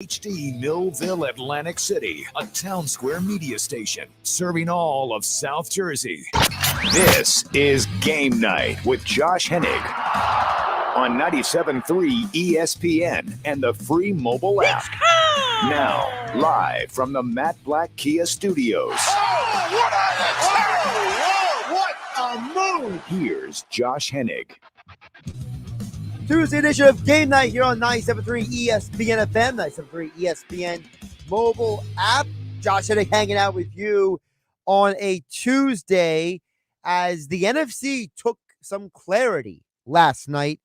HD Millville, Atlantic City, a town square media station serving all of South Jersey. This is Game Night with Josh Hennig on 97.3 ESPN and the free mobile app. Now, live from the Matt Black Kia Studios. What a move! Here's Josh Hennig. Tuesday edition of Game Night here on 97.3 ESPN FM, 97.3 ESPN mobile app. Josh Hennig hanging out with you on a Tuesday as the NFC took some clarity last night,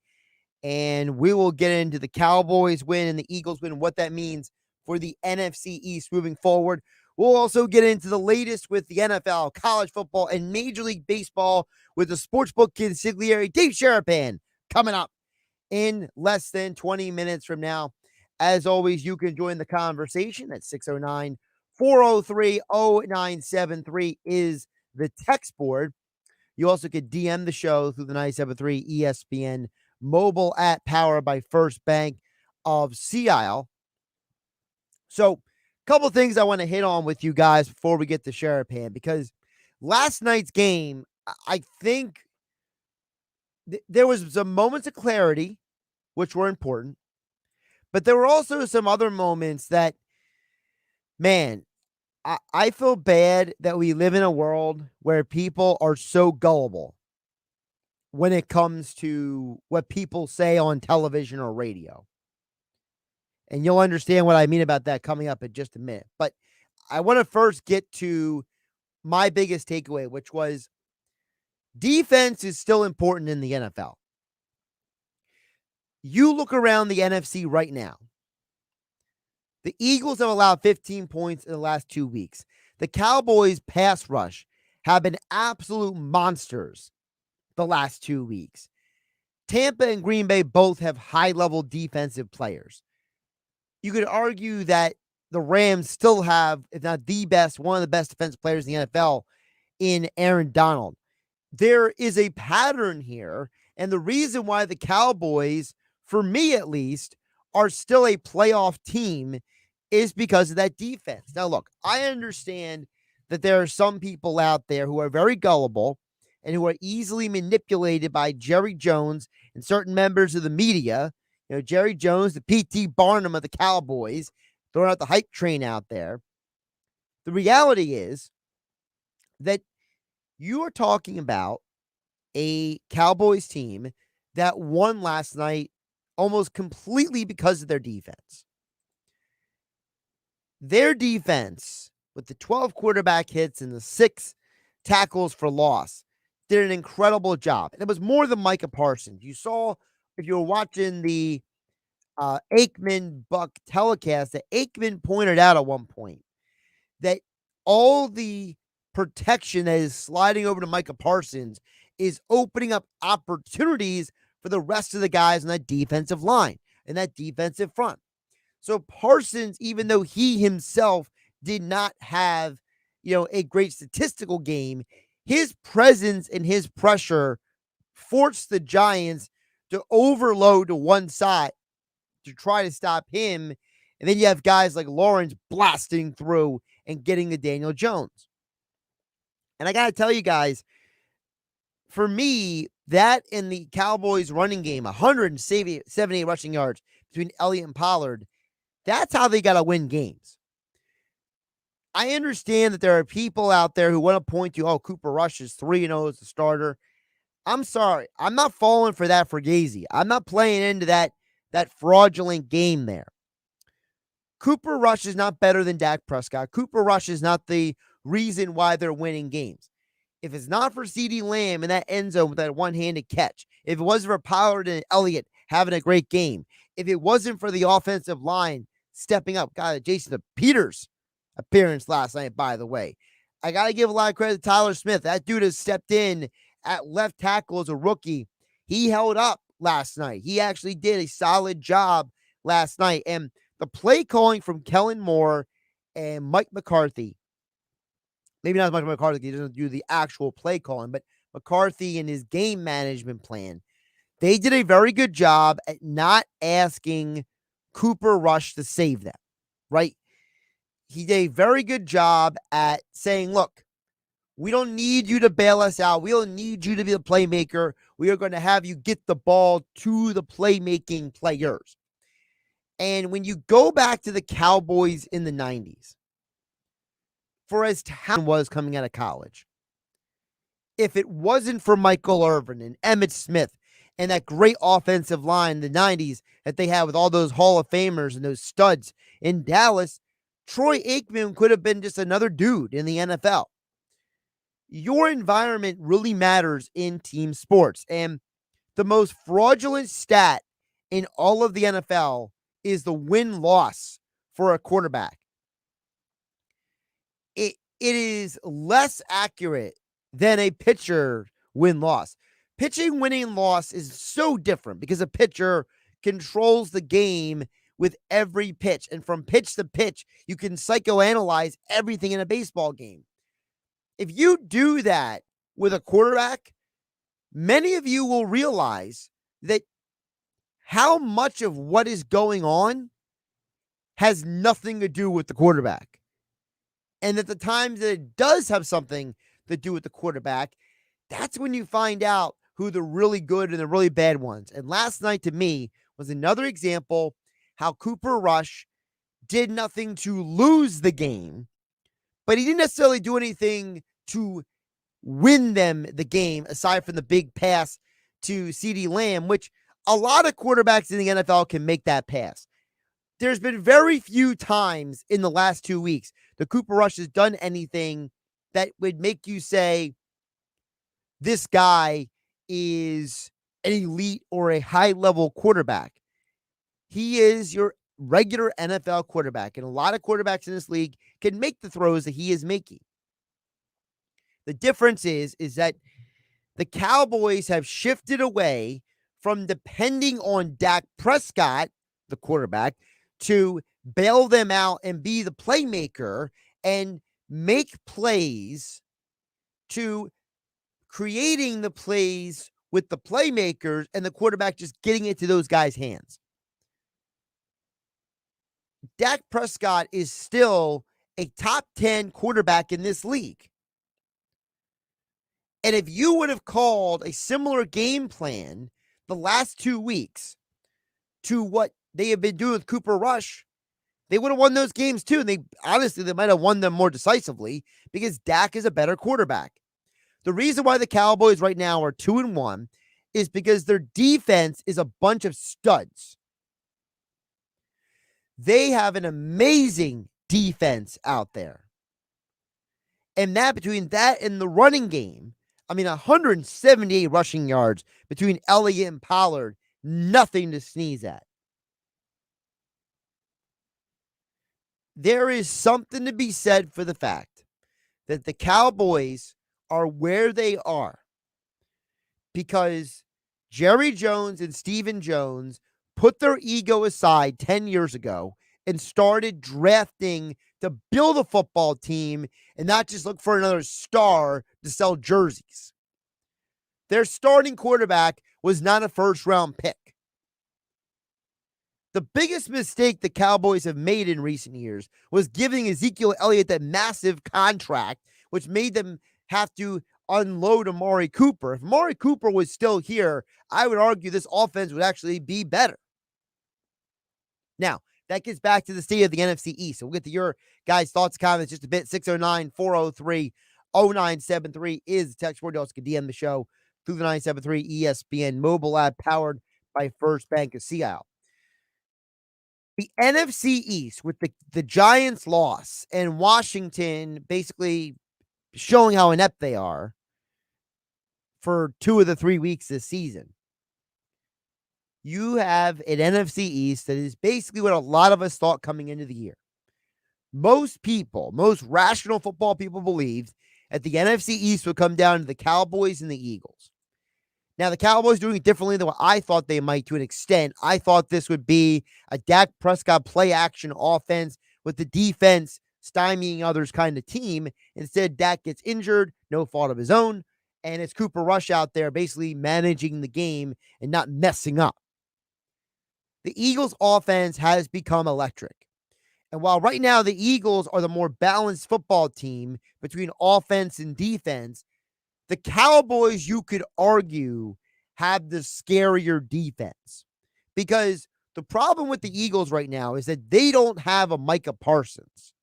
and we will get into the Cowboys win and the Eagles win and what that means for the NFC East moving forward. We'll also get into the latest with the NFL, college football, and Major League Baseball with the Sportsbook Consigliere, Dave Sharapan, coming up in less than 20 minutes from now. As always, you can join the conversation at 609-403-0973 is the text board. You also could DM the show through the 97.3 ESPN mobile app powered by First Bank of Sea Isle. So, a couple of things I want to hit on with you guys before we get to Sharapan, because last night's game, I think there was some moments of clarity, which were important, but there were also some other moments that, man, I feel bad that we live in a world where people are so gullible when it comes to what people say on television or radio. And you'll understand what I mean about that coming up in just a minute. But I want to first get to my biggest takeaway, which was defense is still important in the NFL. You look around the NFC right now. The Eagles have allowed 15 points in the last 2 weeks. The Cowboys' pass rush have been absolute monsters the last 2 weeks. Tampa and Green Bay both have high-level defensive players. You could argue that the Rams still have, if not the best, one of the best defensive players in the NFL in Aaron Donald. There is a pattern here, and the reason why the Cowboys, for me at least, are still a playoff team is because of that defense. Now, look, I understand that there are some people out there who are very gullible and who are easily manipulated by Jerry Jones and certain members of the media. You know, Jerry Jones, the P.T. Barnum of the Cowboys, throwing out the hype train out there. The reality is that you are talking about a Cowboys team that won last night almost completely because of their defense. Their defense, with the 12 quarterback hits and the 6 tackles for loss, did an incredible job. And it was more than Micah Parsons. You saw, if you were watching the Aikman-Buck telecast, that Aikman pointed out at one point that all the protection that is sliding over to Micah Parsons is opening up opportunities for the rest of the guys on that defensive line and that defensive front. So Parsons, even though he himself did not have, a great statistical game, his presence and his pressure forced the Giants to overload to one side to try to stop him. And then you have guys like Lawrence blasting through and getting to Daniel Jones. And I got to tell you guys, for me, that and the Cowboys running game, 178 rushing yards between Elliott and Pollard, that's how they got to win games. I understand that there are people out there who want to point to, Cooper Rush is 3-0 as a starter. I'm sorry. I'm not falling for that Fugazi. I'm not playing into that fraudulent game there. Cooper Rush is not better than Dak Prescott. Cooper Rush is not the reason why they're winning games. If it's not for CeeDee Lamb in that end zone with that one-handed catch, if it wasn't for Pollard and Elliott having a great game, if it wasn't for the offensive line stepping up, Jason Peters appearance last night, by the way. I got to give a lot of credit to Tyler Smith. That dude has stepped in at left tackle as a rookie. He held up last night. He actually did a solid job last night. And the play calling from Kellen Moore and Mike McCarthy, maybe not as much McCarthy, he doesn't do the actual play calling, but McCarthy and his game management plan, they did a very good job at not asking Cooper Rush to save them. right? He did a very good job at saying, look, we don't need you to bail us out. We don't need you to be the playmaker. We are going to have you get the ball to the playmaking players. And when you go back to the Cowboys in the 90s, for as talented was coming out of college, if it wasn't for Michael Irvin and Emmitt Smith and that great offensive line in the 90s that they had with all those Hall of Famers and those studs in Dallas, Troy Aikman could have been just another dude in the NFL. Your environment really matters in team sports. And the most fraudulent stat in all of the NFL is the win-loss for a quarterback. It is less accurate than a pitcher win-loss. Pitching winning-loss is so different because a pitcher controls the game with every pitch. And from pitch to pitch, you can psychoanalyze everything in a baseball game. If you do that with a quarterback, many of you will realize that how much of what is going on has nothing to do with the quarterback. And at the times that it does have something to do with the quarterback, that's when you find out who the really good and the really bad ones. And last night, to me, was another example how Cooper Rush did nothing to lose the game, but he didn't necessarily do anything to win them the game, aside from the big pass to CeeDee Lamb, which a lot of quarterbacks in the NFL can make that pass. There's been very few times in the last 2 weeks that Cooper Rush has done anything that would make you say, this guy is an elite or a high-level quarterback. He is your regular NFL quarterback, and a lot of quarterbacks in this league can make the throws that he is making. The difference is that the Cowboys have shifted away from depending on Dak Prescott, the quarterback, to bail them out and be the playmaker and make plays, to creating the plays with the playmakers and the quarterback just getting it to those guys' hands. Dak Prescott is still a top 10 quarterback in this league. And if you would have called a similar game plan the last 2 weeks to what they have been doing with Cooper Rush, they would have won those games too. And they might have won them more decisively because Dak is a better quarterback. The reason why the Cowboys right now are 2-1 is because their defense is a bunch of studs. They have an amazing defense out there. And that between that and the running game, 178 rushing yards between Elliott and Pollard, nothing to sneeze at. There is something to be said for the fact that the Cowboys are where they are because Jerry Jones and Stephen Jones put their ego aside 10 years ago and started drafting to build a football team and not just look for another star to sell jerseys. Their starting quarterback was not a first-round pick. The biggest mistake the Cowboys have made in recent years was giving Ezekiel Elliott that massive contract, which made them have to unload Amari Cooper. If Amari Cooper was still here, I would argue this offense would actually be better. Now, that gets back to the state of the NFC East. So we'll get to your guys' thoughts, comments just a bit. 609-403-0973 is the text word. You also can DM the show through the 973 ESPN mobile app powered by First Bank of Seattle. The NFC East with the Giants' loss and Washington basically showing how inept they are for 2 of the 3 weeks this season. You have an NFC East that is basically what a lot of us thought coming into the year. Most rational football people believed that the NFC East would come down to the Cowboys and the Eagles. Now, the Cowboys doing it differently than what I thought they might to an extent. I thought this would be a Dak Prescott play-action offense with the defense stymieing others kind of team. Instead, Dak gets injured, no fault of his own, and it's Cooper Rush out there basically managing the game and not messing up. The Eagles' offense has become electric. And while right now the Eagles are the more balanced football team between offense and defense, the Cowboys, you could argue, have the scarier defense. Because the problem with the Eagles right now is that they don't have a Micah Parsons.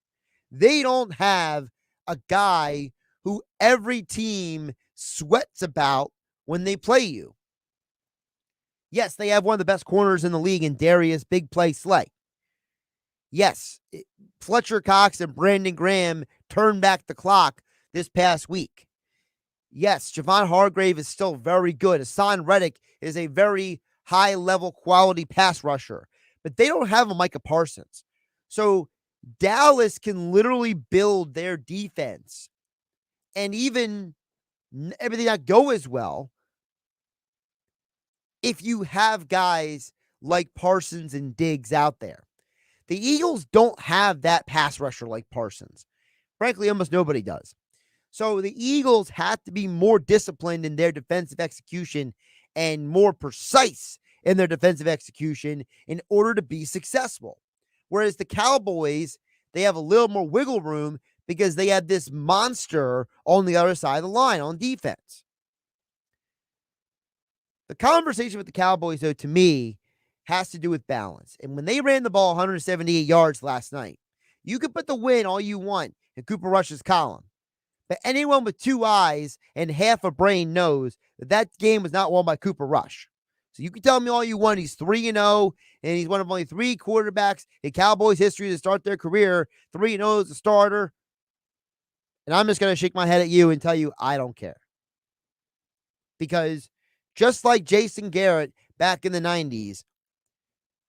They don't have a guy who every team sweats about when they play you. Yes, they have one of the best corners in the league in Darius Big Play Slay. Yes, Fletcher Cox and Brandon Graham turned back the clock this past week. Yes, Javon Hargrave is still very good. Hassan Reddick is a very high-level quality pass rusher. But they don't have a Micah Parsons. So Dallas can literally build their defense. And even everything not go as well if you have guys like Parsons and Diggs out there. The Eagles don't have that pass rusher like Parsons. Frankly, almost nobody does. So the Eagles have to be more disciplined in their defensive execution and more precise in their defensive execution in order to be successful. Whereas the Cowboys, they have a little more wiggle room because they have this monster on the other side of the line on defense. The conversation with the Cowboys, though, to me, has to do with balance. And when they ran the ball 178 yards last night, you could put the win all you want in Cooper Rush's column. But anyone with two eyes and half a brain knows that game was not won by Cooper Rush. So you can tell me all you want. He's 3-0, and he's one of only three quarterbacks in Cowboys history to start their career 3-0 as a starter. And I'm just going to shake my head at you and tell you I don't care. Because just like Jason Garrett back in the 90s,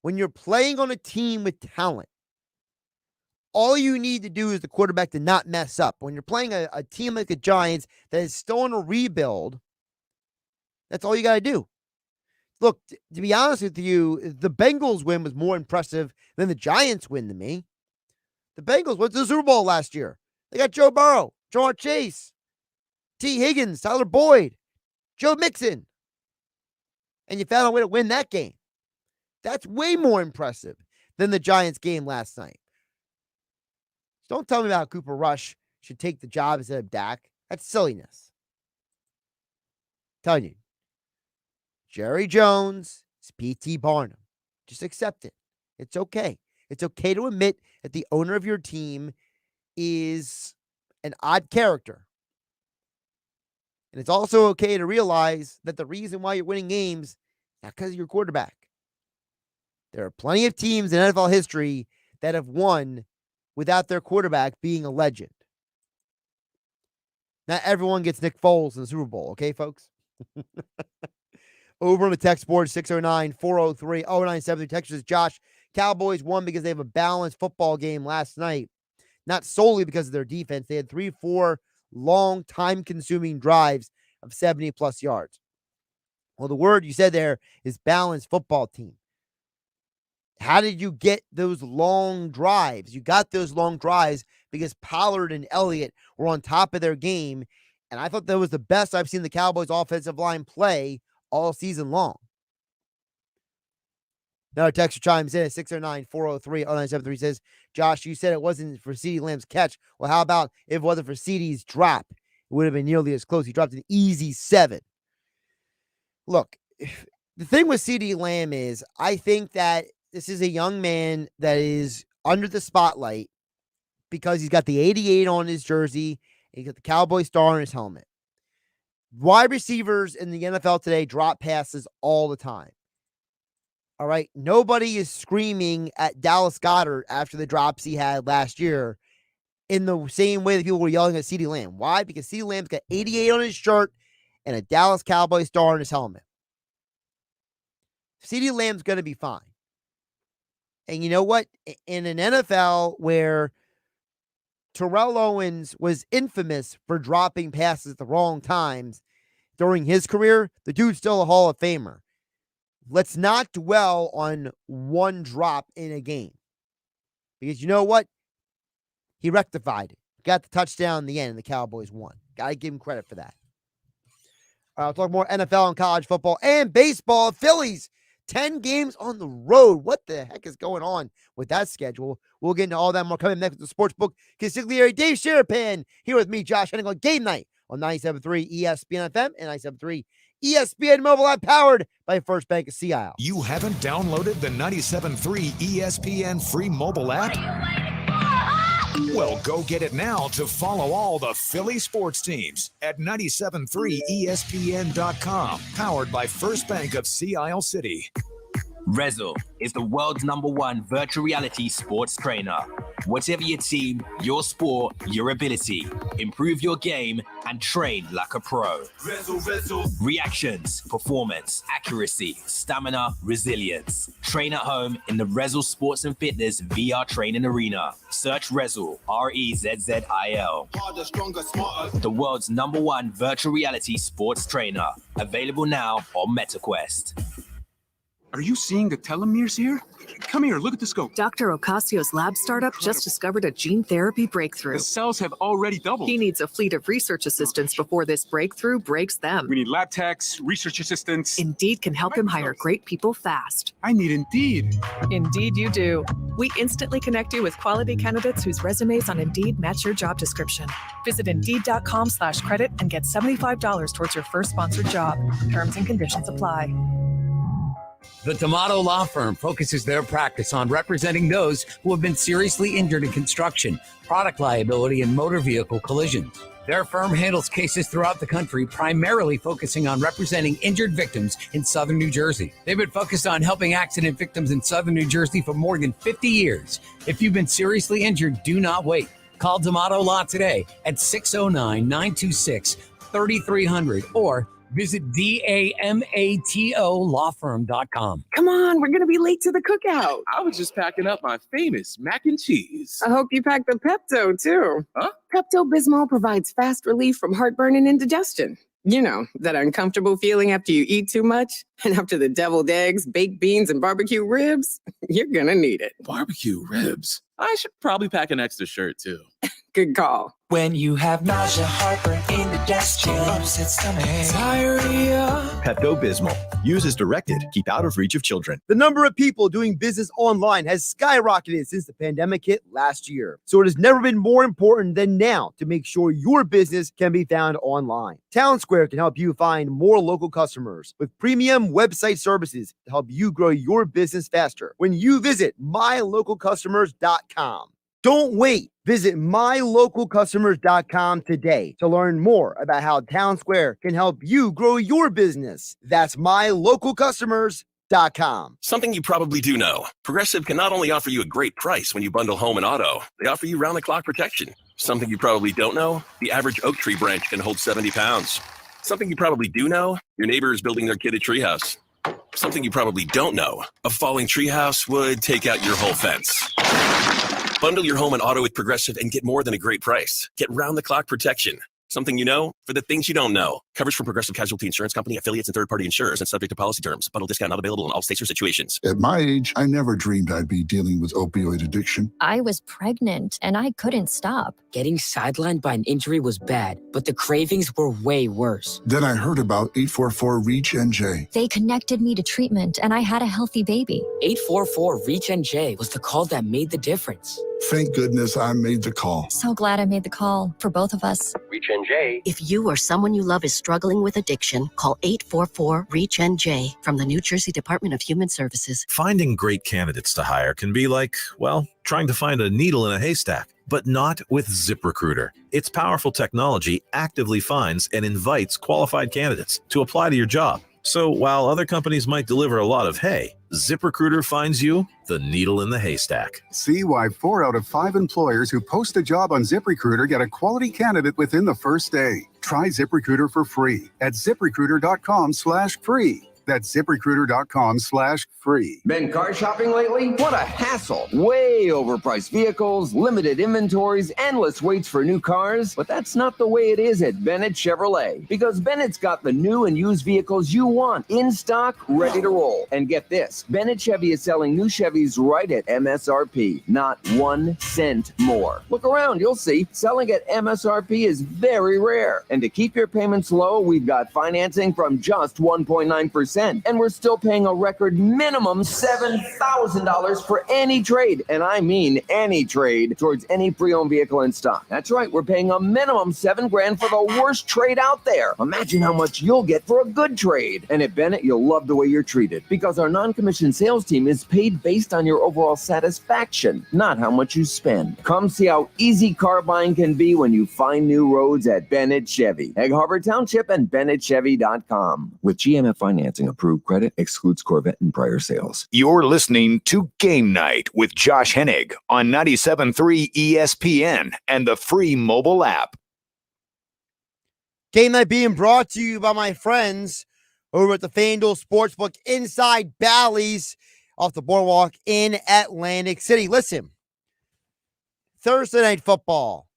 when you're playing on a team with talent, all you need to do is the quarterback to not mess up. When you're playing a team like the Giants that is still in a rebuild, that's all you got to do. Look, to be honest with you, the Bengals win was more impressive than the Giants win to me. The Bengals went to the Super Bowl last year. They got Joe Burrow, Jamar Chase, T. Higgins, Tyler Boyd, Joe Mixon. And you found a way to win that game. That's way more impressive than the Giants game last night. Don't tell me about Cooper Rush should take the job instead of Dak. That's silliness. I'm telling you. Jerry Jones is P.T. Barnum. Just accept it. It's okay. It's okay to admit that the owner of your team is an odd character. And it's also okay to realize that the reason why you're winning games is not because of your quarterback. There are plenty of teams in NFL history that have won without their quarterback being a legend. Not everyone gets Nick Foles in the Super Bowl, okay, folks? Over on the text board, 609-403-0973. Text is Josh. Cowboys won because they have a balanced football game last night. Not solely because of their defense. They had 3-4 long, time-consuming drives of 70-plus yards. Well, the word you said there is balanced football team. How did you get those long drives? You got those long drives because Pollard and Elliott were on top of their game, and I thought that was the best I've seen the Cowboys offensive line play all season long. Another texter chimes in at 609-403-0973. Says, Josh, you said it wasn't for CeeDee Lamb's catch. Well, how about if it wasn't for CeeDee's drop? It would have been nearly as close. He dropped an easy 7. Look, the thing with CeeDee Lamb is I think that this is a young man that is under the spotlight because he's got the 88 on his jersey and he's got the Cowboy star on his helmet. Wide receivers in the NFL today drop passes all the time. All right. Nobody is screaming at Dallas Goedert after the drops he had last year in the same way that people were yelling at CeeDee Lamb. Why? Because CeeDee Lamb's got 88 on his shirt and a Dallas Cowboy star on his helmet. CeeDee Lamb's going to be fine. And you know what? In an NFL where Terrell Owens was infamous for dropping passes at the wrong times during his career, the dude's still a Hall of Famer. Let's not dwell on one drop in a game. Because you know what? He rectified it. Got the touchdown in the end, and the Cowboys won. Got to give him credit for that. I'll talk more NFL and college football and baseball. Phillies 10 games on the road. What the heck is going on with that schedule? We'll get into all that more coming next with the Sportsbook Consigliere Dave Sharapan here with me, Josh Hennig, on Game Night on 97.3 ESPN FM and 97.3 ESPN mobile app, powered by First Bank of Sea Isle. You haven't downloaded the 97.3 ESPN free mobile app? Well, go get it now to follow all the Philly sports teams at 97.3ESPN.com, powered by First Bank of Sea Isle City. Rezzle is the world's #1 virtual reality sports trainer. Whatever your team, your sport, your ability, improve your game and train like a pro. Rezzle. Reactions, performance, accuracy, stamina, resilience. Train at home in the Rezzle Sports and Fitness VR training arena. Search Rezzle, Rezzil. Harder, stronger, smarter. The world's #1 virtual reality sports trainer. Available now on MetaQuest. Are you seeing the telomeres here? Come here, look at the scope. Dr. Ocasio's lab startup just discovered a gene therapy breakthrough. The cells have already doubled. He needs a fleet of research assistants before this breakthrough breaks them. We need lab techs, research assistants. Indeed can help him hire great people fast. I need Indeed. Indeed you do. We instantly connect you with quality candidates whose resumes on Indeed match your job description. Visit Indeed.com/credit and get $75 towards your first sponsored job. Terms and conditions apply. The D'Amato Law Firm focuses their practice on representing those who have been seriously injured in construction, product liability, and motor vehicle collisions. Their firm handles cases throughout the country, primarily focusing on representing injured victims in southern New Jersey. They've been focused on helping accident victims in southern New Jersey for more than 50 years. If you've been seriously injured, do not wait. Call D'Amato Law today at 609-926-3300 or visit DAMATOlawfirm.com. Come on, we're going to be late to the cookout. I was just packing up my famous mac and cheese. I hope you packed the Pepto, too. Huh? Pepto-Bismol provides fast relief from heartburn and indigestion. You know, that uncomfortable feeling after you eat too much. And after the deviled eggs, baked beans, and barbecue ribs, you're going to need it. Barbecue ribs. I should probably pack an extra shirt, too. Good call. When you have nausea, heartburn, indigestion, upset stomach, diarrhea. Pepto-Bismol. Use as directed. Keep out of reach of children. The number of people doing business online has skyrocketed since the pandemic hit last year. So it has never been more important than now to make sure your business can be found online. Town Square can help you find more local customers with premium website services to help you grow your business faster when you visit mylocalcustomers.com. Don't wait. Visit mylocalcustomers.com today to learn more about how Town Square can help you grow your business. That's mylocalcustomers.com. Something you probably do know. Progressive can not only offer you a great price when you bundle home and auto, they offer you round-the-clock protection. Something you probably don't know, the average oak tree branch can hold 70 pounds. Something you probably do know, your neighbor is building their kid a treehouse. Something you probably don't know, a falling treehouse would take out your whole fence. Bundle your home and auto with Progressive and get more than a great price. Get round-the-clock protection. Something you know for the things you don't know. Coverage from Progressive Casualty Insurance Company, affiliates, and third-party insurers and subject to policy terms. Bundle discount not available in all states or situations. At my age, I never dreamed I'd be dealing with opioid addiction. I was pregnant and I couldn't stop. Getting sidelined by an injury was bad, but the cravings were way worse. Then I heard about 844-REACH-NJ. They connected me to treatment and I had a healthy baby. 844-REACH-NJ was the call that made the difference. Thank goodness I made the call. So glad I made the call for both of us. REACH-NJ. If you or someone you love is struggling with addiction, call 844-REACH-NJ from the New Jersey Department of Human Services. Finding great candidates to hire can be like, well, trying to find a needle in a haystack, but not with ZipRecruiter. Its powerful technology actively finds and invites qualified candidates to apply to your job. So while other companies might deliver a lot of hay, ZipRecruiter finds you the needle in the haystack. See why 4 out of 5 employers who post a job on ZipRecruiter get a quality candidate within the first day. Try ZipRecruiter for free at ZipRecruiter.com/free. That's ZipRecruiter.com/free. Been car shopping lately? What a hassle. Way overpriced vehicles, limited inventories, endless waits for new cars. But that's not the way it is at Bennett Chevrolet. Because Bennett's got the new and used vehicles you want in stock, ready to roll. And get this, Bennett Chevy is selling new Chevys right at MSRP, not 1 cent more. Look around, you'll see. Selling at MSRP is very rare. And to keep your payments low, we've got financing from just 1.9% 8%. And we're still paying a record minimum $7,000 for any trade. And I mean any trade towards any pre-owned vehicle in stock. That's right. We're paying a minimum $7,000 for the worst trade out there. Imagine how much you'll get for a good trade. And at Bennett, you'll love the way you're treated because our non-commissioned sales team is paid based on your overall satisfaction, not how much you spend. Come see how easy car buying can be when you find new roads at Bennett Chevy. Egg Harbor Township and BennettChevy.com. With GMF financing, approved credit excludes Corvette and prior sales. You're listening to Game Night with Josh Hennig on 97.3 ESPN and the free mobile app. Game Night being brought to you by my friends over at the FanDuel Sportsbook inside Bally's off the boardwalk in Atlantic City. Listen, Thursday night football,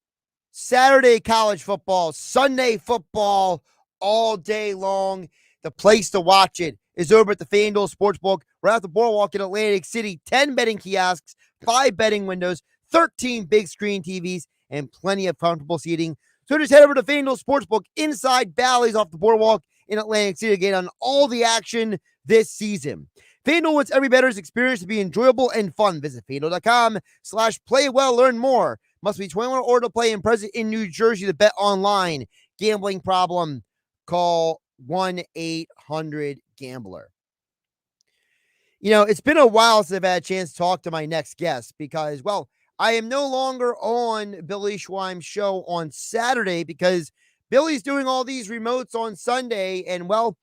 Saturday college football, Sunday football, all day long. The place to watch it is over at the FanDuel Sportsbook right off the boardwalk in Atlantic City. 10 betting kiosks, 5 betting windows, 13 big screen TVs, and plenty of comfortable seating. So just head over to FanDuel Sportsbook inside Bally's off the boardwalk in Atlantic City to get on all the action this season. FanDuel wants every bettor's experience to be enjoyable and fun. Visit FanDuel.com/playwell. Learn more. Must be 21 or to play and present in New Jersey to bet online. Gambling problem? Call 1-800-GAMBLER. You know, it's been a while since I've had a chance to talk to my next guest because, well, I am no longer on Billy Schweim's show on Saturday because Billy's doing all these remotes on Sunday, and, well,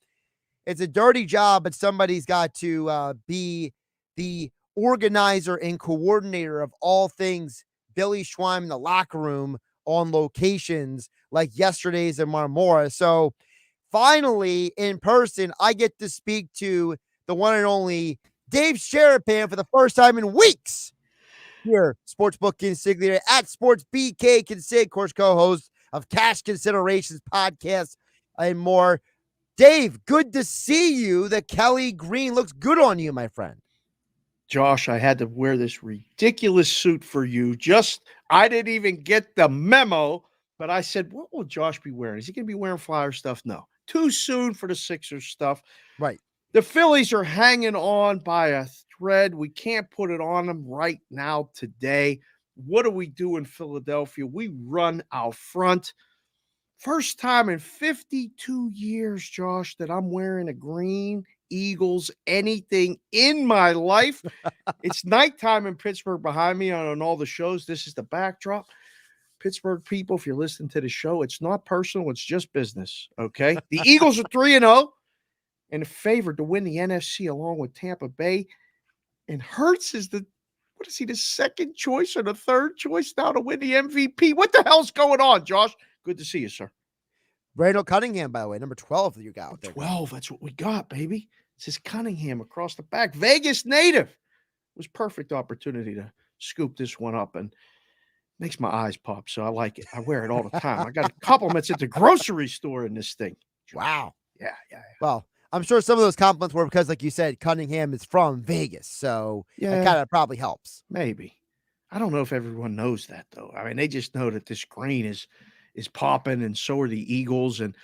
it's a dirty job, but somebody's got to be the organizer and coordinator of all things Billy Schweim in the locker room on locations like yesterday's in Marmora. So finally, in person, I get to speak to the one and only Dave Sharapan for the first time in weeks. Here, Sportsbook Consigliere at Sports BK Consig, of course, co-host of Cash Considerations podcast and more. Dave, good to see you. The Kelly green looks good on you, my friend. Josh, I had to wear this ridiculous suit for you. I didn't even get the memo, but I said, what will Josh be wearing? Is he going to be wearing Flyer stuff? No. Too soon for the Sixers stuff. Right. The Phillies are hanging on by a thread. We can't put it on them right now today. What do we do in Philadelphia? We run out front. First time in 52 years, Josh, that I'm wearing a green Eagles anything in my life. It's nighttime in Pittsburgh behind me on all the shows. This is the backdrop. Pittsburgh people, if you're listening to the show, it's not personal. It's just business, okay? The Eagles are 3-0 and favored to win the NFC along with Tampa Bay. And Hurts is the second choice or the third choice now to win the MVP? What the hell's going on, Josh? Good to see you, sir. Randall Cunningham, by the way, number 12 that you got out there. 12, that's what we got, baby. It says Cunningham across the back. Vegas native. It was perfect opportunity to scoop this one up and makes my eyes pop, so I like it. I wear it all the time. I got compliments at the grocery store in this thing. Wow. Yeah. Well, I'm sure some of those compliments were because, like you said, Cunningham is from Vegas, so that kind of probably helps. Maybe. I don't know if everyone knows that, though. I mean, they just know that this green is popping, and so are the Eagles. And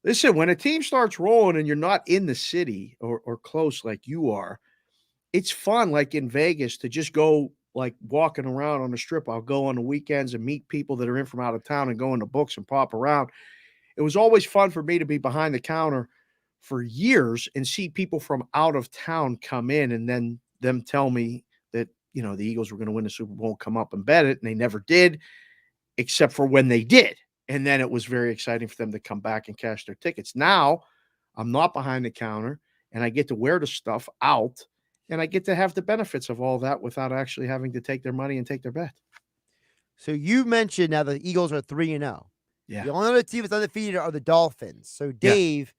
listen, when a team starts rolling and you're not in the city or close like you are, it's fun, like in Vegas, to just go like walking around on the strip. I'll go on the weekends and meet people that are in from out of town and go into books and pop around. It was always fun for me to be behind the counter for years and see people from out of town come in and then them tell me that, you know, the Eagles were going to win the Super Bowl, come up and bet it. And they never did, except for when they did. And then it was very exciting for them to come back and cash their tickets. Now I'm not behind the counter and I get to wear the stuff out and I get to have the benefits of all that without actually having to take their money and take their bet. So you mentioned now the Eagles are 3-0. Yeah. The only other team that's undefeated are the Dolphins. So Dave,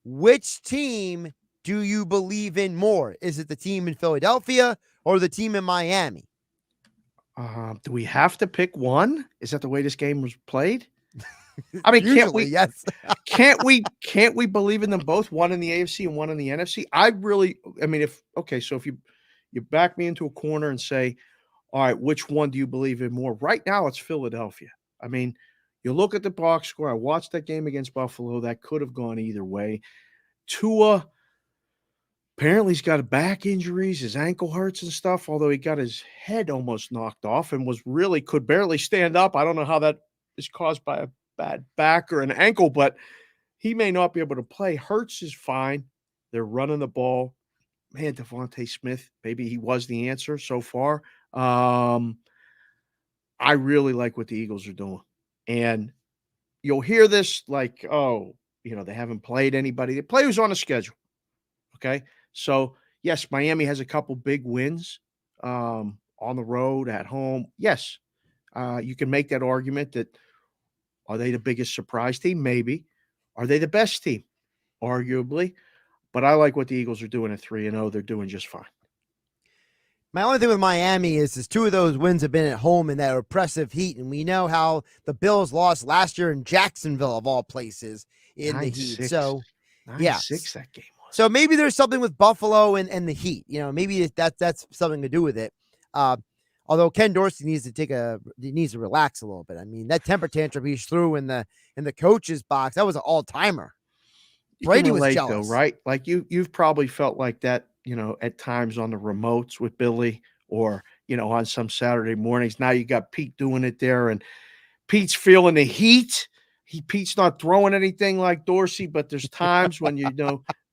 which team do you believe in more? Is it the team in Philadelphia or the team in Miami? Do we have to pick one? Is that the way this game was played? I mean, can't we? Yes. can't we believe in them both? One in the AFC and one in the NFC. So if you back me into a corner and say, all right, which one do you believe in more? Right now, it's Philadelphia. I mean, you look at the box score. I watched that game against Buffalo. That could have gone either way. Tua, Apparently he's got back injuries, his ankle hurts and stuff, although he got his head almost knocked off and could barely stand up. I don't know how that is caused by a bad back or an ankle, but he may not be able to play. Hurts is fine. They're running the ball. Man, Devontae Smith, maybe he was the answer so far. I really like what the Eagles are doing. And you'll hear this like, oh, they haven't played anybody. They play who's on the schedule. Okay. So, yes, Miami has a couple big wins on the road, at home. Yes, you can make that argument that are they the biggest surprise team? Maybe. Are they the best team? Arguably. But I like what the Eagles are doing at 3-0. They're doing just fine. My only thing with Miami is 2 of those wins have been at home in that oppressive heat, and we know how the Bills lost last year in Jacksonville, of all places, in the heat. 9-6. So, 9-6 that game. So maybe there's something with Buffalo and the heat. Maybe that's something to do with it. Although Ken Dorsey needs to relax a little bit. I mean, that temper tantrum he threw in the coach's box, that was an all-timer. Brady was jealous, though, right? Like you've probably felt like that, at times on the remotes with Billy or, on some Saturday mornings. Now you got Pete doing it there, and Pete's feeling the heat. Pete's not throwing anything like Dorsey, but there's times when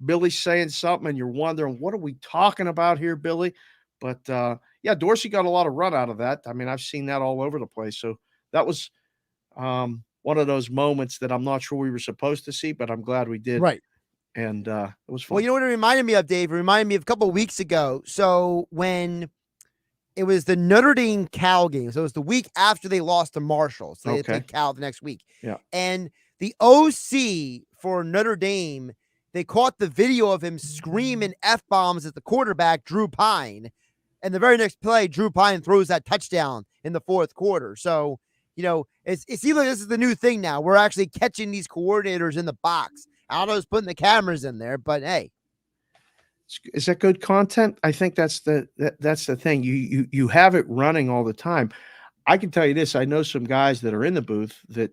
Billy's saying something and you're wondering, what are we talking about here, Billy? But Dorsey got a lot of run out of that. I mean, I've seen that all over the place. So that was one of those moments that I'm not sure we were supposed to see, but I'm glad we did. Right. And it was fun. Well, you know what it reminded me of, Dave? It reminded me of a couple of weeks ago. So when it was the Notre Dame Cal game, so it was the week after they lost to Marshall. So they played Cal the next week. Yeah. And the OC for Notre Dame, they caught the video of him screaming F-bombs at the quarterback, Drew Pine. And the very next play, Drew Pine throws that touchdown in the fourth quarter. So, it seems like this is the new thing now. We're actually catching these coordinators in the box. I don't know who's putting the cameras in there, but hey. Is that good content? I think that's the thing. You have it running all the time. I can tell you this. I know some guys that are in the booth that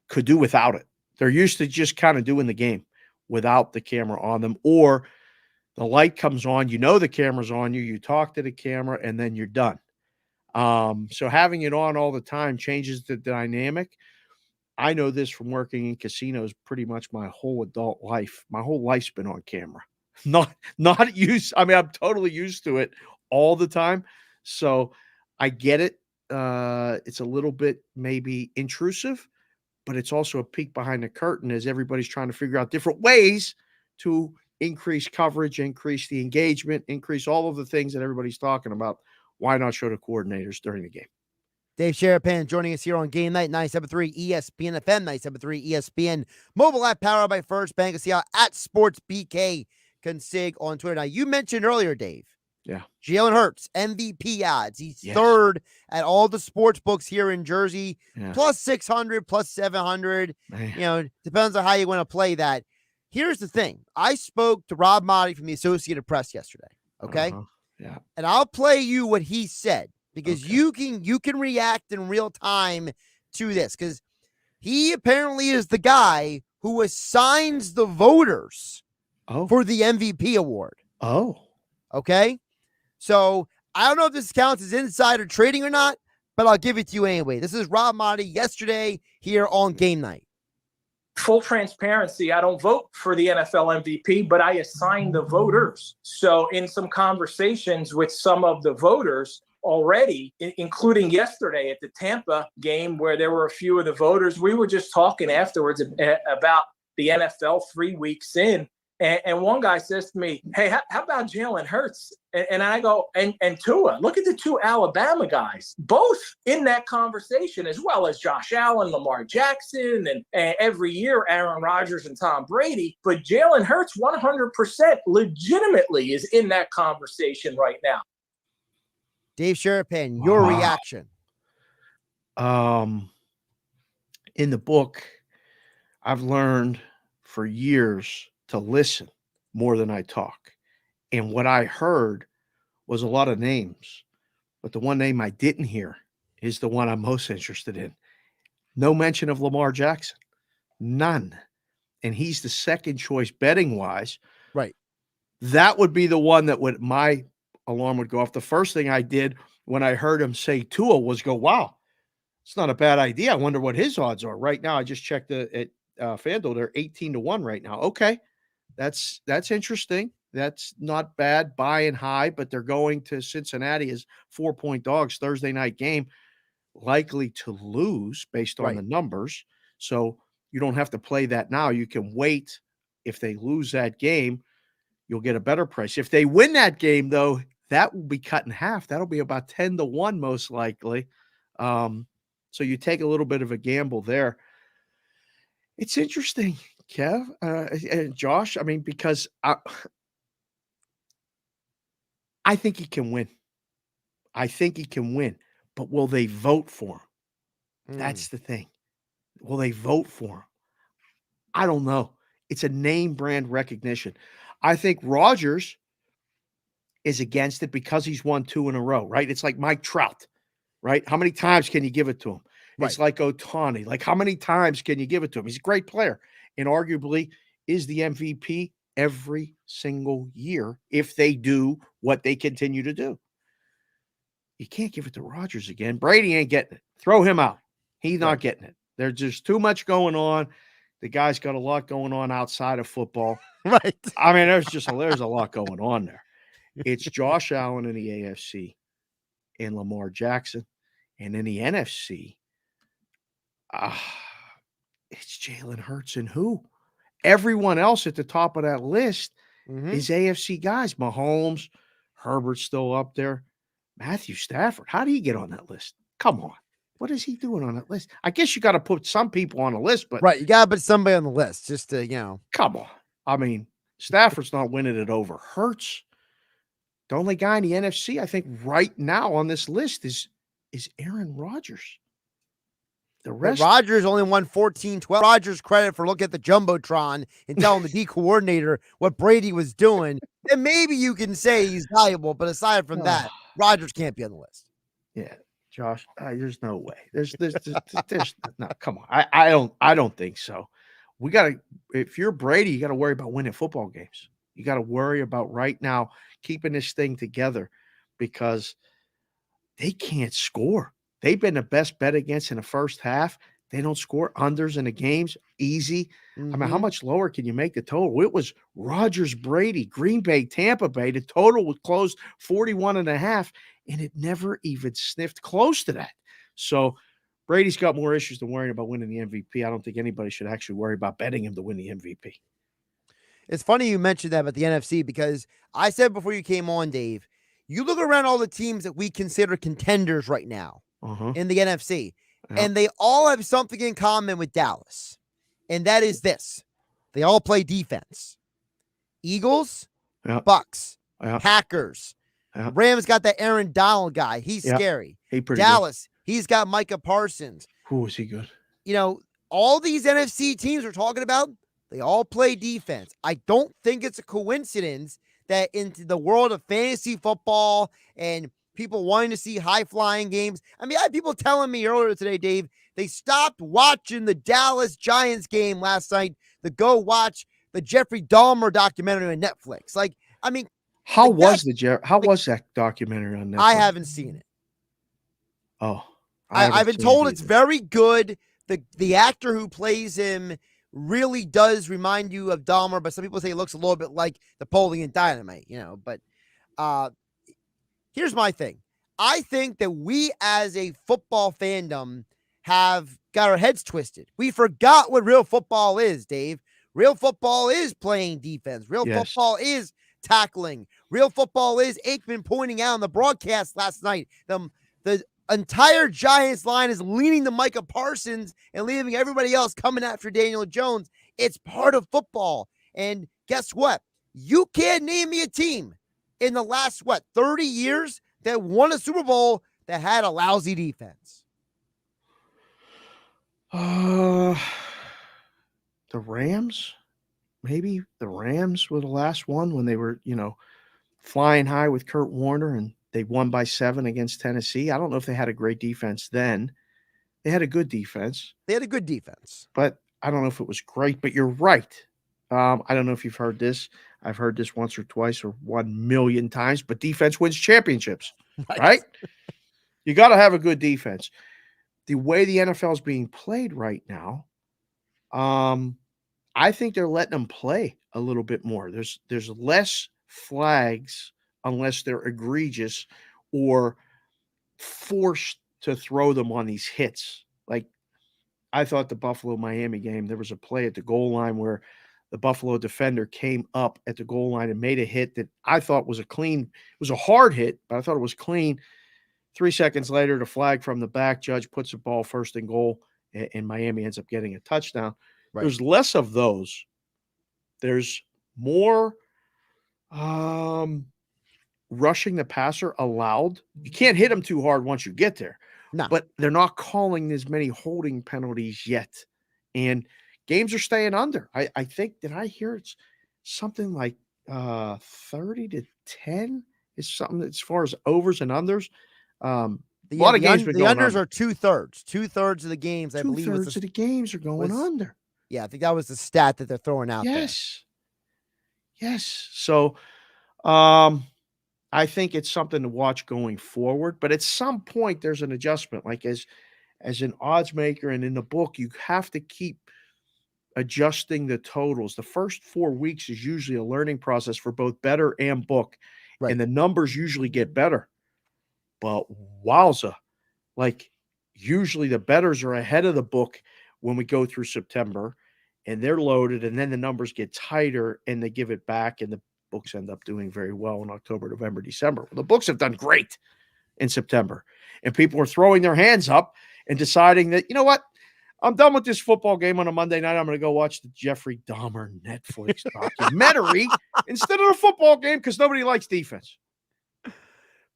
could do without it. They're used to just kind of doing the game without the camera on them, or the light comes on, the camera's on you, you talk to the camera, and then you're done. So having it on all the time changes the dynamic. I know this from working in casinos pretty much my whole adult life. My whole life's been on camera. Not used. I mean, I'm totally used to it all the time. So I get it. It's a little bit maybe intrusive, but it's also a peek behind the curtain as everybody's trying to figure out different ways to increase coverage, increase the engagement, increase all of the things that everybody's talking about. Why not show the coordinators during the game? Dave Sharapan joining us here on GameNight 97.3 ESPN FM, 97.3 ESPN mobile app powered by First Bank of Seattle at SportsBK Consig on Twitter. Now, you mentioned earlier, Dave. Yeah. Jalen Hurts, MVP odds. He's third at all the sports books here in Jersey, plus 600, plus 700. Man. Depends on how you want to play that. Here's the thing. I spoke to Rob Motti from the Associated Press yesterday. Okay. Yeah. And I'll play you what he said, because you can react in real time to this, because he apparently is the guy who assigns the voters for the MVP award. Okay. So I don't know if this counts as insider trading or not, but I'll give it to you anyway. This is Rob Motti yesterday here on Game Night. Full transparency, I don't vote for the NFL MVP, but I assign the voters. So in some conversations with some of the voters already, including yesterday at the Tampa game where there were a few of the voters, we were just talking afterwards about the NFL 3 weeks in. And one guy says to me, hey, how about Jalen Hurts? And I go, and Tua, look at the two Alabama guys, both in that conversation, as well as Josh Allen, Lamar Jackson, and every year Aaron Rodgers and Tom Brady. But Jalen Hurts 100% legitimately is in that conversation right now. Dave Sharapan, your reaction. In the book, I've learned for years to listen more than I talk. And what I heard was a lot of names, but the one name I didn't hear is the one I'm most interested in. No mention of Lamar Jackson. None. And he's the second choice betting wise. Right. that would be the one that would my alarm would go off. The first thing I did when I heard him say Tua was go, wow, it's not a bad idea. I wonder what his odds are right now. I just checked at FanDuel. They're 18-1 right now. Okay, that's interesting. That's not bad, buying high, but they're going to Cincinnati as 4-point dogs Thursday night game, likely to lose based on the numbers. So you don't have to play that now. You can wait. If they lose that game, you'll get a better price. If they win that game, though, that will be cut in half. That'll be about 10-1 most likely. So you take a little bit of a gamble there. It's interesting, Kev and Josh. I mean, because I think he can win. I think he can win. But will they vote for him? That's the thing. Will they vote for him? I don't know. It's a name brand recognition. I think Rodgers is against it because he's won 2 in a row, right? It's like Mike Trout, right? How many times can you give it to him? It's like Ohtani. Like, how many times can you give it to him? He's a great player and arguably is the MVP every single year if they do what they continue to do. You can't give it to Rodgers again. Brady ain't getting it. Throw him out. He's not getting it. There's just too much going on. The guy's got a lot going on outside of football. Right. I mean, there's a lot going on there. It's Josh Allen in the AFC and Lamar Jackson. And in the NFC, it's Jalen Hurts and who? Everyone else at the top of that list is AFC guys. Mahomes, Herbert's still up there. Matthew Stafford, how do you get on that list? Come on. What is he doing on that list? I guess you got to put some people on the list, but you got to put somebody on the list just to, Come on. I mean, Stafford's not winning it over Hurts. The only guy in the NFC, I think, right now on this list is Aaron Rodgers. The rest, Rodgers only won 14-12. Rodgers credit for looking at the Jumbotron and telling the D coordinator what Brady was doing. And maybe you can say he's valuable, but aside from that, Rodgers can't be on the list. Yeah, Josh, there's no way. There's no. Come on, I don't think so. We got to. If you're Brady, you got to worry about winning football games. You got to worry about right now keeping this thing together because they can't score. They've been the best bet against in the first half. They don't score unders in the games. Easy. I mean, how much lower can you make the total? It was Rodgers, Brady, Green Bay, Tampa Bay. The total was closed 41.5, and it never even sniffed close to that. So Brady's got more issues than worrying about winning the MVP. I don't think anybody should actually worry about betting him to win the MVP. It's funny you mentioned that about the NFC because I said before you came on, Dave, you look around all the teams that we consider contenders right now in the NFC, and they all have something in common with Dallas, and that is this. They all play defense. Eagles, Bucks, Packers. Rams got that Aaron Donald guy. He's scary. Dallas, he's got Micah Parsons. Who is he good? All these NFC teams we're talking about, they all play defense. I don't think it's a coincidence that into the world of fantasy football and people wanting to see high-flying games. I mean, I had people telling me earlier today, Dave, they stopped watching the Dallas Giants game last night to go watch the Jeffrey Dahmer documentary on Netflix. Like, I mean, how was that documentary on Netflix? I haven't seen it. Oh, I've been told it's very good. The actor who plays him really does remind you of Dahmer, but some people say it looks a little bit like Napoleon Dynamite, but here's my thing. I think that we as a football fandom have got our heads twisted. We forgot what real football is, Dave. Real football is playing defense. Real football is tackling. Real football is Aikman pointing out on the broadcast last night. The entire Giants line is leaning to Micah Parsons and leaving everybody else coming after Daniel Jones. It's part of football. And guess what? You can't name me a team in the last, 30 years that won a Super Bowl that had a lousy defense. The Rams? Maybe the Rams were the last one when they were, flying high with Kurt Warner and they won by 7 against Tennessee. I don't know if they had a great defense then. They had a good defense. But I don't know if it was great. But you're right. I don't know if you've heard this. I've heard this once or twice or 1,000,000 times, but defense wins championships, right? You got to have a good defense. The way the NFL is being played right now, I think they're letting them play a little bit more. There's less flags unless they're egregious or forced to throw them on these hits. Like I thought the Buffalo-Miami game, there was a play at the goal line where the Buffalo defender came up at the goal line and made a hit that I thought was it was a hard hit, but I thought it was clean. 3 seconds later, the flag from the back, judge puts the ball first and goal, and Miami ends up getting a touchdown. Right. There's less of those. There's more rushing the passer allowed. You can't hit them too hard once you get there. No. But they're not calling as many holding penalties yet. And games are staying under. I think, did I hear it's something like 30-10 is something as far as overs and unders. A lot of games been going unders under. are 2/3. 2/3 of the games, I believe. Two-thirds of the games are going under. Yeah, I think that was the stat that they're throwing out there. Yes. So I think it's something to watch going forward. But at some point, there's an adjustment. Like as an odds maker and in the book, you have to keep adjusting the totals. The first 4 weeks is usually a learning process for both bettor and book. Right. And the numbers usually get better. But wowza, like usually the bettors are ahead of the book when we go through September and they're loaded and then the numbers get tighter and they give it back and the books end up doing very well in October, November, December. Well, the books have done great in September and people are throwing their hands up and deciding that, you know what, I'm done with this football game on a Monday night. I'm going to go watch the Jeffrey Dahmer Netflix documentary instead of the football game because nobody likes defense.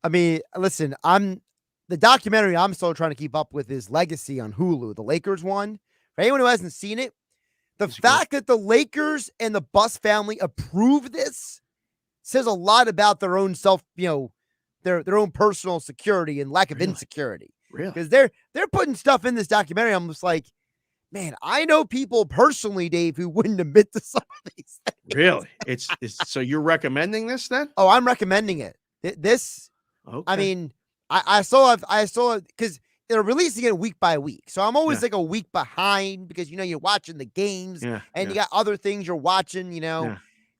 I mean, listen, the documentary I'm still trying to keep up with is Legacy on Hulu, the Lakers one. For anyone who hasn't seen it, the fact that the Lakers and the Buss family approved this says a lot about their own their own personal security and lack of insecurity. Really? Because they're putting stuff in this documentary. I'm just like, man, I know people personally, Dave, who wouldn't admit to some of these things. Really? It's so you're recommending this then? Oh, I'm recommending it. This. Okay. I mean, I saw because they're releasing it week by week. So I'm always like a week behind because, you're watching the games and you got other things you're watching,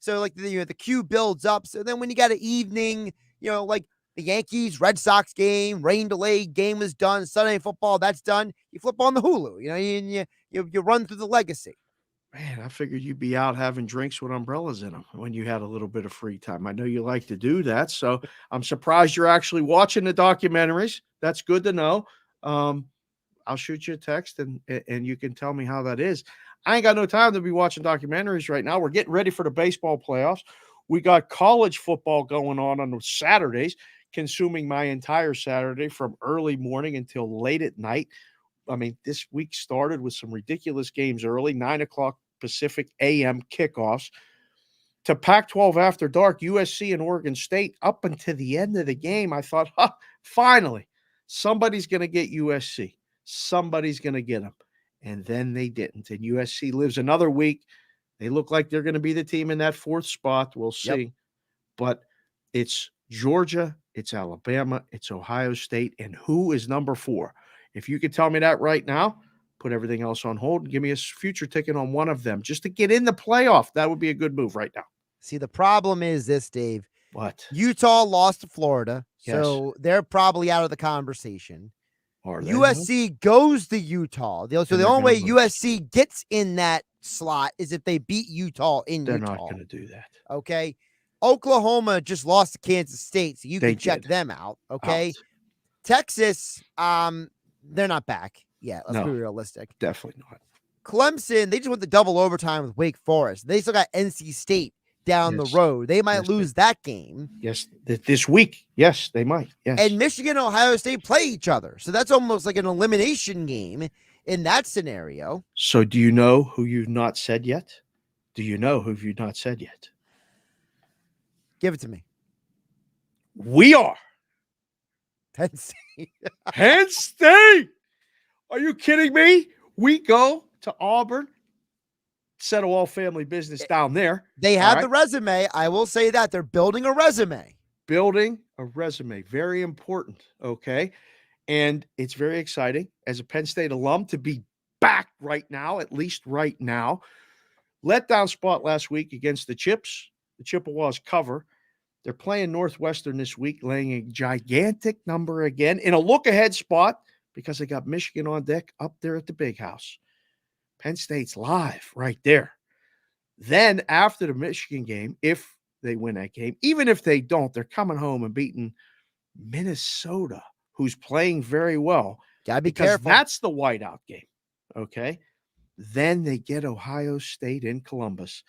So like the queue builds up. So then when you got an evening, like the Yankees, Red Sox game, rain delayed game is done. Sunday Night Football, that's done. You flip on the Hulu, and you run through the Legacy. Man, I figured you'd be out having drinks with umbrellas in them when you had a little bit of free time. I know you like to do that, so I'm surprised you're actually watching the documentaries. That's good to know. I'll shoot you a text and you can tell me how that is. I ain't got no time to be watching documentaries right now. We're getting ready for the baseball playoffs. We got college football going on Saturdays, consuming my entire Saturday from early morning until late at night. I mean, this week started with some ridiculous games early, 9 o'clock Pacific AM kickoffs. To Pac-12 after dark, USC and Oregon State up until the end of the game. I thought, finally, somebody's going to get USC. Somebody's going to get them. And then they didn't. And USC lives another week. They look like they're going to be the team in that fourth spot. We'll see. Yep. But it's Georgia, it's Alabama, it's Ohio State, and who is number 4? If you could tell me that right now, put everything else on hold and give me a future ticket on one of them just to get in the playoff. That would be a good move right now. See, the problem is this, Dave. What? Utah lost to Florida, yes. So they're probably out of the conversation. Are they? USC goes to Utah. So the only way USC gets in that slot is if they beat Utah in Utah. They're not going to do that. Okay. Oklahoma just lost to Kansas State, so you can check them out. Okay. Texas, they're not back yet. Let's be realistic. Definitely not. Clemson, they just went to double overtime with Wake Forest. They still got NC State down the road. They might lose that game. Yes, this week. Yes, they might. Yes. And Michigan and Ohio State play each other. So that's almost like an elimination game in that scenario. So do you know who you've not said yet? Do you know who you've not said yet? Give it to me. We are. Penn State. Penn State. Are you kidding me? We go to Auburn settle all family business down there. They have the resume. I will say that they're building a resume. Building a resume. Very important. Okay. And it's very exciting as a Penn State alum to be back right now, at least right now. Letdown spot last week against the Chips. The Chippewas cover. They're playing Northwestern this week, laying a gigantic number again in a look-ahead spot because they got Michigan on deck up there at the Big House. Penn State's live right there. Then after the Michigan game, if they win that game, even if they don't, they're coming home and beating Minnesota, who's playing very well. Gotta be because careful. That's the whiteout game. Okay. Then they get Ohio State in Columbus.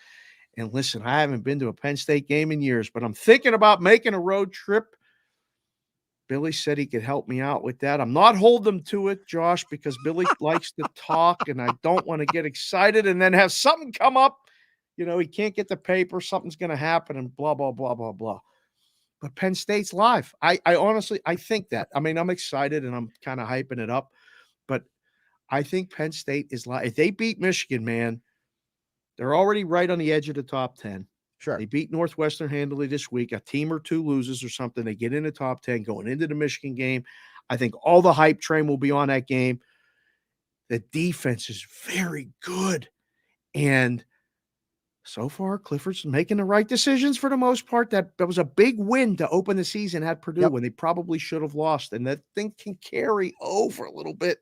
And listen, I haven't been to a Penn State game in years, but I'm thinking about making a road trip. Billy said he could help me out with that. I'm not holding him to it, Josh, because Billy likes to talk, and I don't want to get excited and then have something come up. You know, he can't get the paper, something's going to happen, and blah, blah, blah, blah, blah. But Penn State's live. I honestly, I think that. I mean, I'm excited, and I'm kind of hyping it up, but I think Penn State is live. If they beat Michigan, man, they're already right on the edge of the top 10. Sure. They beat Northwestern handily this week. A team or two loses or something. They get in the top 10 going into the Michigan game. I think all the hype train will be on that game. The defense is very good. And so far, Clifford's making the right decisions for the most part. That was a big win to open the season at Purdue when they probably should have lost. And that thing can carry over a little bit.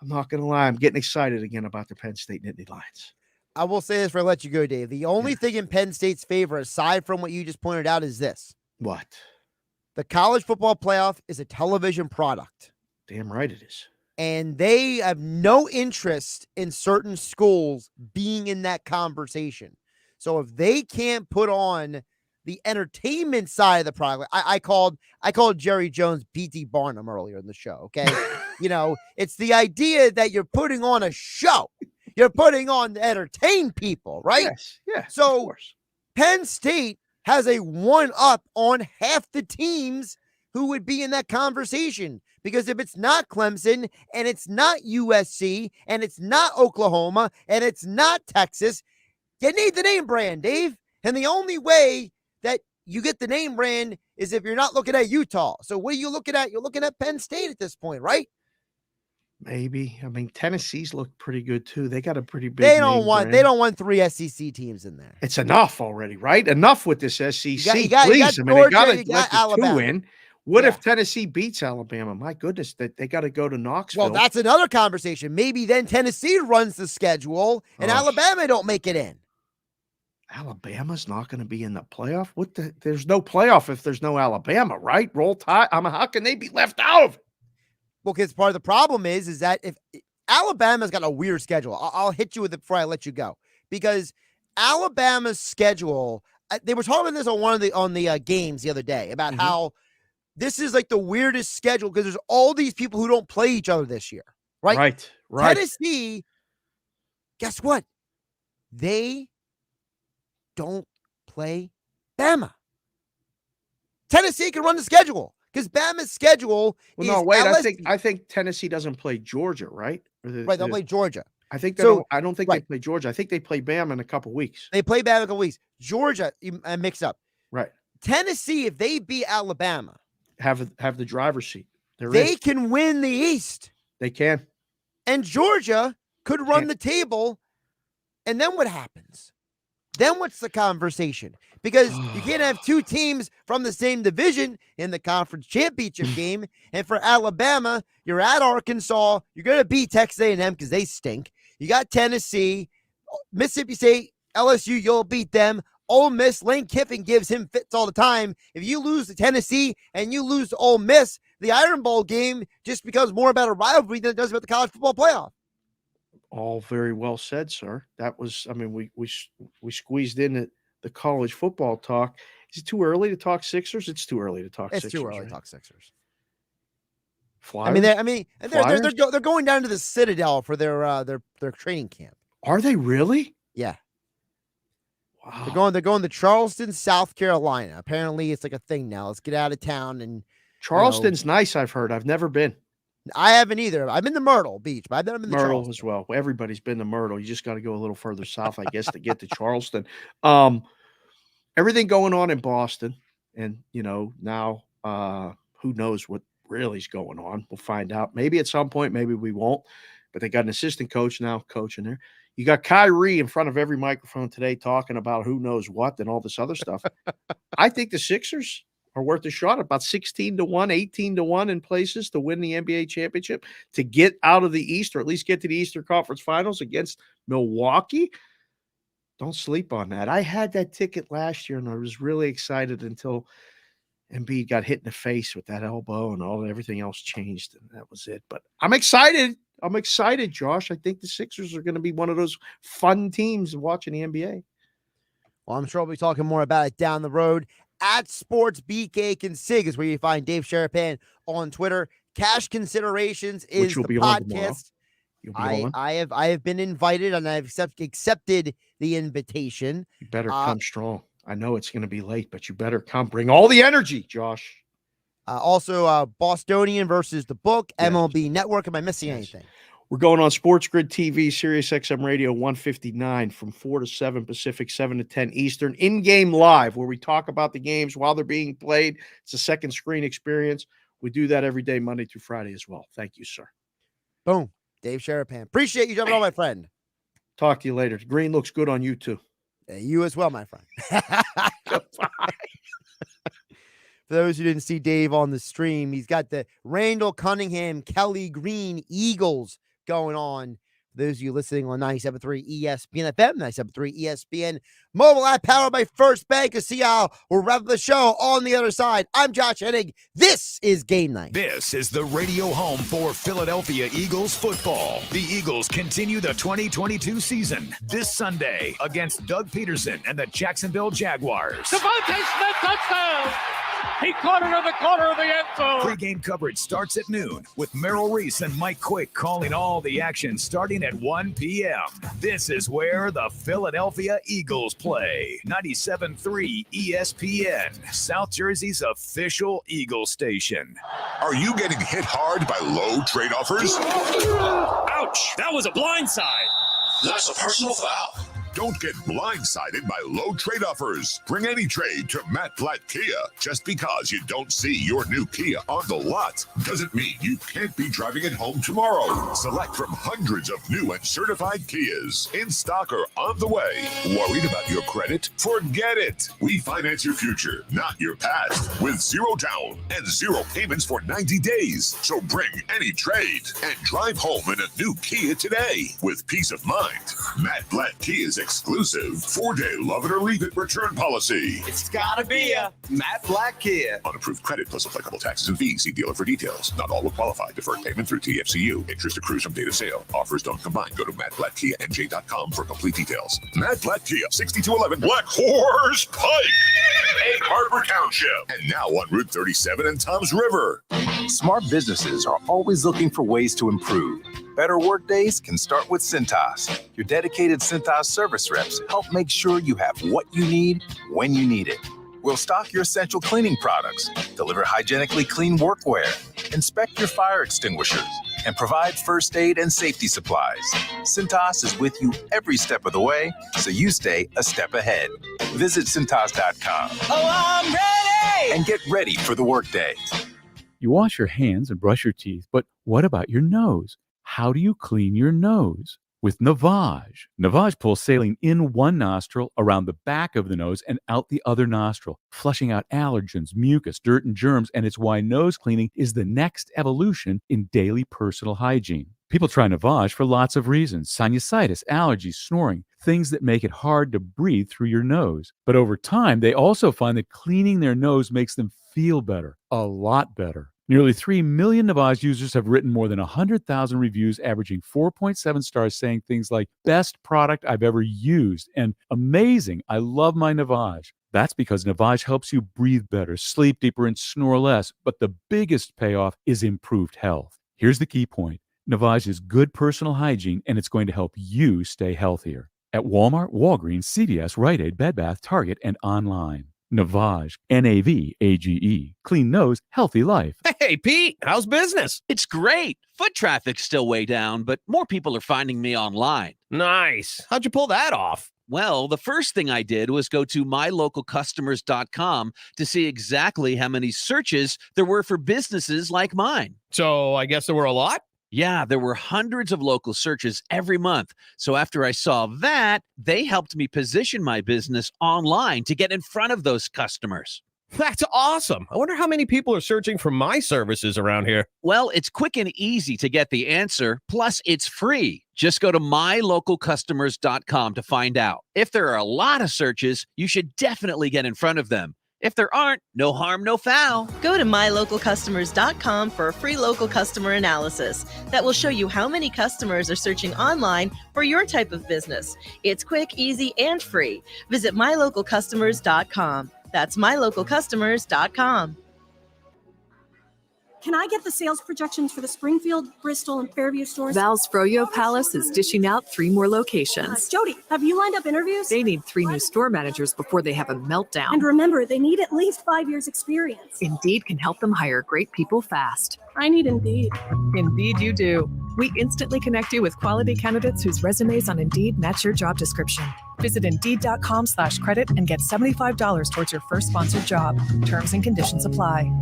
I'm not going to lie. I'm getting excited again about the Penn State Nittany Lions. I will say this before I let you go, Dave. The only thing in Penn State's favor, aside from what you just pointed out, is this. What? The college football playoff is a television product. Damn right it is. And they have no interest in certain schools being in that conversation. So if they can't put on the entertainment side of the product, I called Jerry Jones P.T. Barnum earlier in the show, okay? You know, it's the idea that you're putting on a show. You're putting on to entertain people, right? Yes, yeah. So Penn State has a one-up on half the teams who would be in that conversation. Because if it's not Clemson, and it's not USC, and it's not Oklahoma, and it's not Texas, you need the name brand, Dave. And the only way that you get the name brand is if you're not looking at Utah. So what are you looking at? You're looking at Penn State at this point, right? Maybe. I mean, Tennessee's looked pretty good too. They got a pretty big. They don't want 3 SEC teams in there. It's enough already, right? Enough with this SEC. You got please. Georgia, I mean, they got to let the Alabama. two win. What if Tennessee beats Alabama? My goodness, they got to go to Knoxville. Well, that's another conversation. Maybe then Tennessee runs the schedule and Alabama don't make it in. Alabama's not going to be in the playoff. There's no playoff if there's no Alabama, right? Roll Tide. I mean, how can they be left out of it? Well, because part of the problem is that if Alabama's got a weird schedule, I'll hit you with it before I let you go. Because Alabama's schedule, they were talking about this on the games the other day about how this is like the weirdest schedule because there's all these people who don't play each other this year, right? Right. Tennessee, guess what? They don't play Bama. Tennessee can run the schedule because Bama's schedule is no, wait. LSU. I think Tennessee doesn't play Georgia, right? Right, they'll play Georgia. I think I don't think they play Georgia. I think they play Bama in a couple weeks. They play Bama in a couple weeks. Georgia, I mix up. Right. Tennessee, if they beat Alabama, have the driver's seat. They can win the East. They can. And Georgia could run the table. And then what happens? Then what's the conversation? Because you can't have two teams from the same division in the conference championship game. And for Alabama, you're at Arkansas. You're going to beat Texas A&M because they stink. You got Tennessee, Mississippi State, LSU, you'll beat them. Ole Miss, Lane Kiffin gives him fits all the time. If you lose to Tennessee and you lose to Ole Miss, the Iron Bowl game just becomes more about a rivalry than it does about the college football playoff. All very well said, sir. That was, I mean, we squeezed in the college football talk. Is it too early to talk Sixers? It's too early to talk Sixers. It's too early to talk Sixers. Flyers? They're going down to the Citadel for their training camp. Are they really? Yeah. Wow. They're going to Charleston, South Carolina. Apparently, it's like a thing now. Let's get out of town and Charleston's nice. I've heard. I've never been. I haven't either. I've been to Myrtle Beach, but I've never been to Myrtle Charleston. as well. Everybody's been to Myrtle. You just got to go a little further south, I guess, to get to Charleston. Everything going on in Boston, and now who knows what really is going on? We'll find out. Maybe at some point, maybe we won't. But they got an assistant coach now coaching there. You got Kyrie in front of every microphone today talking about who knows what and all this other stuff. I think the Sixers are worth a shot, about 16-1, 18-1 in places to win the NBA championship, to get out of the East, or at least get to the Eastern Conference Finals against Milwaukee. Don't sleep on that. I had that ticket last year, and I was really excited until Embiid got hit in the face with that elbow and everything else changed, and that was it. But I'm excited. I'm excited, Josh. I think the Sixers are going to be one of those fun teams watching the NBA. Well, I'm sure we'll be talking more about it down the road. At Sportsbook Consigliere is where you find Dave Sharapan on Twitter. Cash Considerations is the podcast. I have been invited, and I've accepted the invitation. You better come strong. I know it's going to be late, but you better come. Bring all the energy, Josh. Also, Bostonian versus the Book, MLB Network. Am I missing anything? We're going on Sports Grid TV, Sirius XM Radio 159 from 4 to 7 Pacific, 7 to 10 Eastern, in-game live, where we talk about the games while they're being played. It's a second screen experience. We do that every day, Monday through Friday as well. Thank you, sir. Boom. Dave Sharapan. Appreciate you jumping on, my friend. Talk to you later. The green looks good on you, too. You as well, my friend. Goodbye. For those who didn't see Dave on the stream, he's got the Randall Cunningham, Kelly Green Eagles going on. For those of you listening on 97.3 ESPN FM, 97.3 ESPN mobile app powered by First Bank. To see how we'll wrap up the show on the other side. I'm Josh Hennig. This is Game Night. This is the radio home for Philadelphia Eagles football. The Eagles continue the 2022 season this Sunday against Doug Peterson and the Jacksonville Jaguars. Devontae Smith, touchdown! He caught it in the corner of the end zone. Pre-game coverage starts at noon with Merrill Reese and Mike Quick calling all the action starting at 1 p.m. This is where the Philadelphia Eagles play. 97.3 ESPN, South Jersey's official Eagles station. Are you getting hit hard by low trade offers? Ouch! That was a blindside. That's a personal foul. Don't get blindsided by low trade offers. Bring any trade to Matt Blatt Kia. Just because you don't see your new Kia on the lot doesn't mean you can't be driving it home tomorrow. Select from hundreds of new and certified Kias in stock or on the way. Worried about your credit? Forget it. We finance your future, not your past, with 0 down and 0 payments for 90 days. So bring any trade and drive home in a new Kia today with peace of mind. Matt Blatt Kia's exclusive 4-day love it or leave it return policy. It's gotta be a Matt Blatt Kia. Unapproved credit plus applicable taxes and fees. See dealer for details. Not all will qualify. Deferred payment through TFCU. Interest accrues from date of sale. Offers don't combine. Go to mattblattkianj.com for complete details. Matt Blatt Kia, 6211 Black Horse Pike, Egg Harbor Township, and now on Route 37 and Toms River. Smart businesses are always looking for ways to improve. Better work days can start with Cintas. Your dedicated Cintas service reps help make sure you have what you need when you need it. We'll stock your essential cleaning products, deliver hygienically clean workwear, inspect your fire extinguishers, and provide first aid and safety supplies. Cintas is with you every step of the way, so you stay a step ahead. Visit Cintas.com. Oh, I'm ready! And get ready for the workday. You wash your hands and brush your teeth, but what about your nose? How do you clean your nose? With Navage. Navage pulls saline in one nostril, around the back of the nose, and out the other nostril, flushing out allergens, mucus, dirt, and germs, and it's why nose cleaning is the next evolution in daily personal hygiene. People try Navage for lots of reasons: sinusitis, allergies, snoring, things that make it hard to breathe through your nose. But over time, they also find that cleaning their nose makes them feel better, a lot better. Nearly 3 million Navage users have written more than 100,000 reviews, averaging 4.7 stars, saying things like, best product I've ever used, and amazing, I love my Navage. That's because Navage helps you breathe better, sleep deeper, and snore less. But the biggest payoff is improved health. Here's the key point. Navage is good personal hygiene, and it's going to help you stay healthier. At Walmart, Walgreens, CVS, Rite Aid, Bed Bath, Target, and online. Navage, Navage, clean nose, healthy life. Hey, Hey, Pete, how's business? It's great. Foot traffic's still way down, but more people are finding me online. Nice. How'd you pull that off? Well, the first thing I did was go to mylocalcustomers.com to see exactly how many searches there were for businesses like mine. So I guess there were a lot? Yeah, there were hundreds of local searches every month. So after I saw that, they helped me position my business online to get in front of those customers. That's awesome. I wonder how many people are searching for my services around here. Well, it's quick and easy to get the answer. Plus, it's free. Just go to mylocalcustomers.com to find out. If there are a lot of searches, you should definitely get in front of them. If there aren't, no harm, no foul. Go to mylocalcustomers.com for a free local customer analysis that will show you how many customers are searching online for your type of business. It's quick, easy, and free. Visit mylocalcustomers.com. That's mylocalcustomers.com. Can I get the sales projections for the Springfield, Bristol, and Fairview stores? Val's Froyo Palace is dishing out 3 more locations. Jody, have you lined up interviews? They need 3 new store managers before they have a meltdown. And remember, they need at least 5 years experience. Indeed can help them hire great people fast. I need Indeed. Indeed you do. We instantly connect you with quality candidates whose resumes on Indeed match your job description. Visit Indeed.com/credit and get $75 towards your first sponsored job. Terms and conditions apply.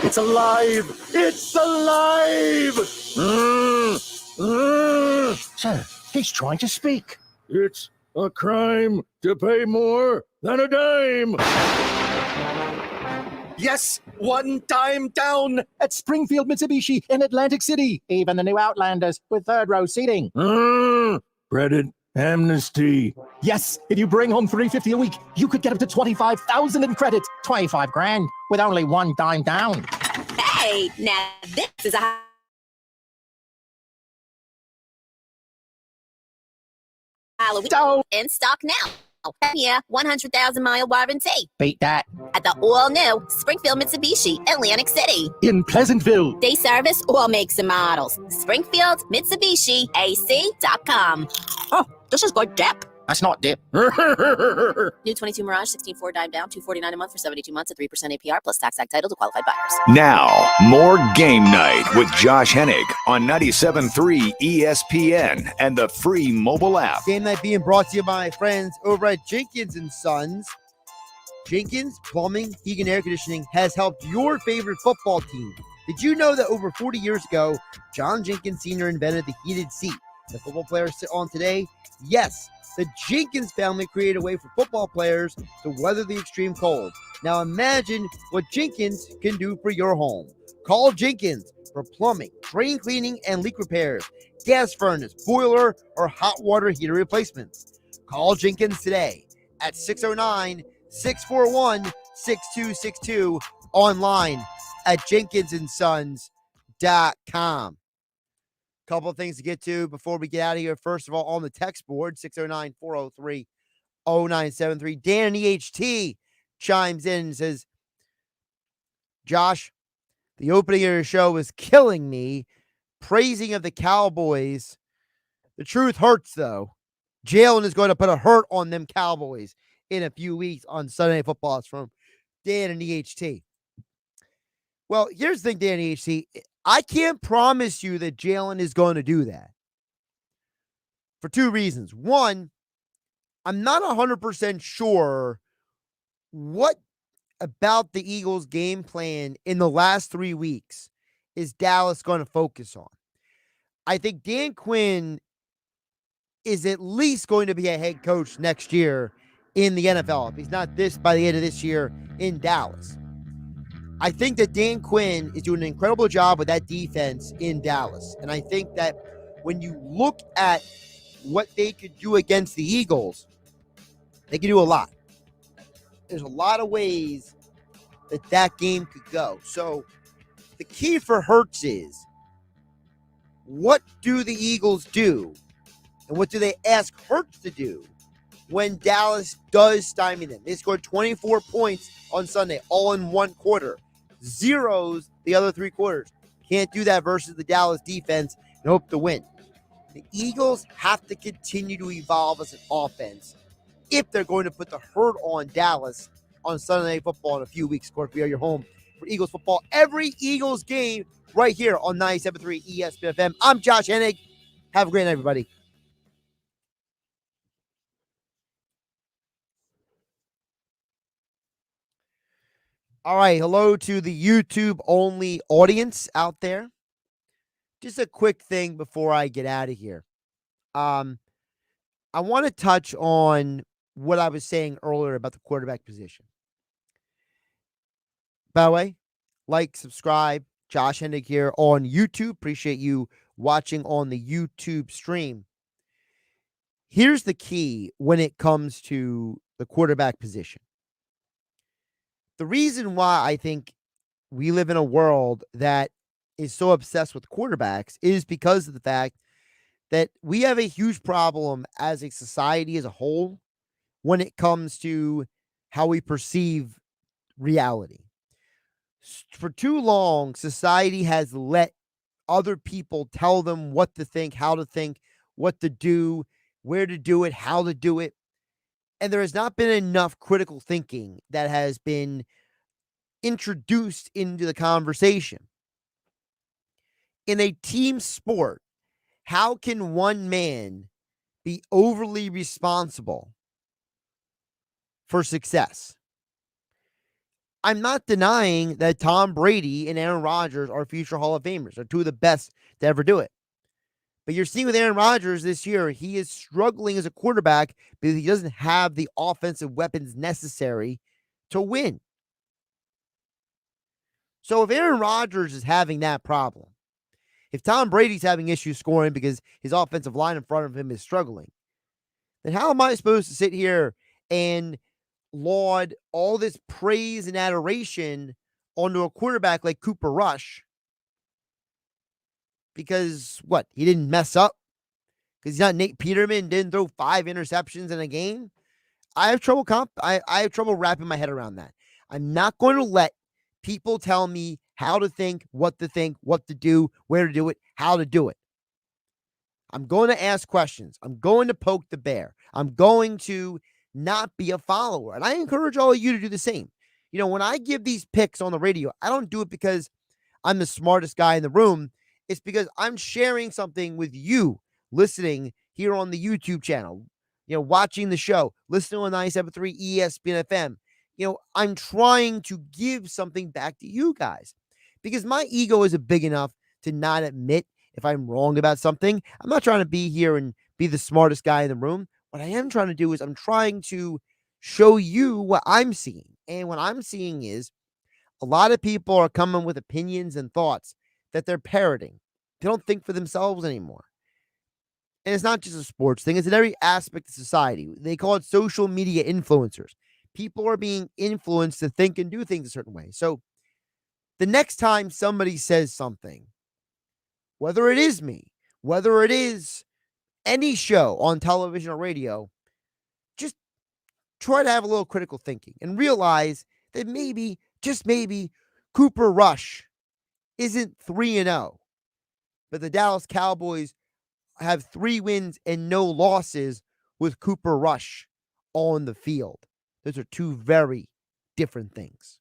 It's alive! It's alive! Sir, he's trying to speak. It's a crime to pay more than a dime! Yes, 1 time down at Springfield Mitsubishi in Atlantic City. Even the new Outlanders with 3rd row seating. Credit amnesty. Yes, if you bring home $350 a week, you could get up to $25,000 in credit. 25 grand with only 1 time down. Hey, now this is a Halloween in stock now. Yeah, 100,000-mile warranty. Beat that. At the all-new Springfield Mitsubishi, Atlantic City. In Pleasantville. They service all makes and models. Springfield Mitsubishi AC.com. Oh, this is good dip. That's not dip. New 22 Mirage, 16.4 dime down, $249 a month for 72 months at 3% APR plus tax act title to qualified buyers. Now, more Game Night with Josh Hennig on 97.3 ESPN and the free mobile app. Game Night being brought to you by my friends over at Jenkins and Sons. Jenkins Plumbing, Heating, and Air Conditioning has helped your favorite football team. Did you know that over 40 years ago, John Jenkins Sr. invented the heated seat the football players sit on today? Yes. The Jenkins family created a way for football players to weather the extreme cold. Now imagine what Jenkins can do for your home. Call Jenkins for plumbing, drain cleaning, and leak repairs, gas furnace, boiler, or hot water heater replacements. Call Jenkins today at 609-641-6262, online at jenkinsandsons.com. Couple of things to get to before we get out of here. First of all, on the text board, 609-403-0973. Dan EHT chimes in and says, Josh, the opening of your show was killing me. Praising of the Cowboys. The truth hurts, though. Jalen is going to put a hurt on them Cowboys in a few weeks on Sunday Night Football. It's from Dan and EHT. Well, here's the thing, Dan EHT. I can't promise you that Jalen is going to do that for 2 reasons. One, I'm not 100% sure what about the Eagles' game plan in the last 3 weeks is Dallas going to focus on. I think Dan Quinn is at least going to be a head coach next year in the NFL. If he's not this by the end of this year in Dallas. I think that Dan Quinn is doing an incredible job with that defense in Dallas. And I think that when you look at what they could do against the Eagles, they could do a lot. There's a lot of ways that game could go. So the key for Hurts is, what do the Eagles do? And what do they ask Hurts to do when Dallas does stymie them? They scored 24 points on Sunday, all in 1 quarter. Zeros the other 3 quarters. Can't do that versus the Dallas defense and hope to win. The Eagles have to continue to evolve as an offense if they're going to put the hurt on Dallas on Sunday Night Football in a few weeks. Of course, we are your home for Eagles football every Eagles game right here on 97.3 ESPN FM. I'm Josh Hennig. Have a great night, everybody. All right, hello to the YouTube-only audience out there. Just a quick thing before I get out of here. I want to touch on what I was saying earlier about the quarterback position. By the way, like, subscribe. Josh Hennig here on YouTube. Appreciate you watching on the YouTube stream. Here's the key when it comes to the quarterback position. The reason why I think we live in a world that is so obsessed with quarterbacks is because of the fact that we have a huge problem as a society as a whole when it comes to how we perceive reality. For too long, society has let other people tell them what to think, how to think, what to do, where to do it, how to do it. And there has not been enough critical thinking that has been introduced into the conversation. In a team sport, how can one man be overly responsible for success? I'm not denying that Tom Brady and Aaron Rodgers are future Hall of Famers. They're two of the best to ever do it. But you're seeing with Aaron Rodgers this year, he is struggling as a quarterback because he doesn't have the offensive weapons necessary to win. So if Aaron Rodgers is having that problem, if Tom Brady's having issues scoring because his offensive line in front of him is struggling, then how am I supposed to sit here and laud all this praise and adoration onto a quarterback like Cooper Rush? Because what? He didn't mess up? Because he's not Nate Peterman, didn't throw 5 interceptions in a game? I have trouble I have trouble wrapping my head around that. I'm not going to let people tell me how to think, what to do, where to do it, how to do it. I'm going to ask questions. I'm going to poke the bear. I'm going to not be a follower. And I encourage all of you to do the same. You know, when I give these picks on the radio, I don't do it because I'm the smartest guy in the room. It's because I'm sharing something with you listening here on the YouTube channel, you know, watching the show, listening on 97.3 ESPN FM. You know, I'm trying to give something back to you guys because my ego isn't big enough to not admit if I'm wrong about something. I'm not trying to be here and be the smartest guy in the room. What I am trying to do is I'm trying to show you what I'm seeing. And what I'm seeing is a lot of people are coming with opinions and thoughts that they're parroting. They don't think for themselves anymore. And it's not just a sports thing. It's in every aspect of society. They call it social media influencers. People are being influenced to think and do things a certain way. So the next time somebody says something, whether it is me, whether it is any show on television or radio, just try to have a little critical thinking and realize that maybe, just maybe, Cooper Rush isn't 3-0, but the Dallas Cowboys have 3 wins and no losses with Cooper Rush on the field. Those are 2 very different things.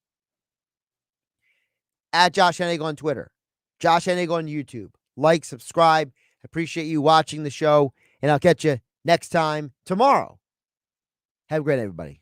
At Josh Hennig on Twitter, Josh Hennig on YouTube. Like, subscribe. Appreciate you watching the show, and I'll catch you next time tomorrow. Have a great night, everybody.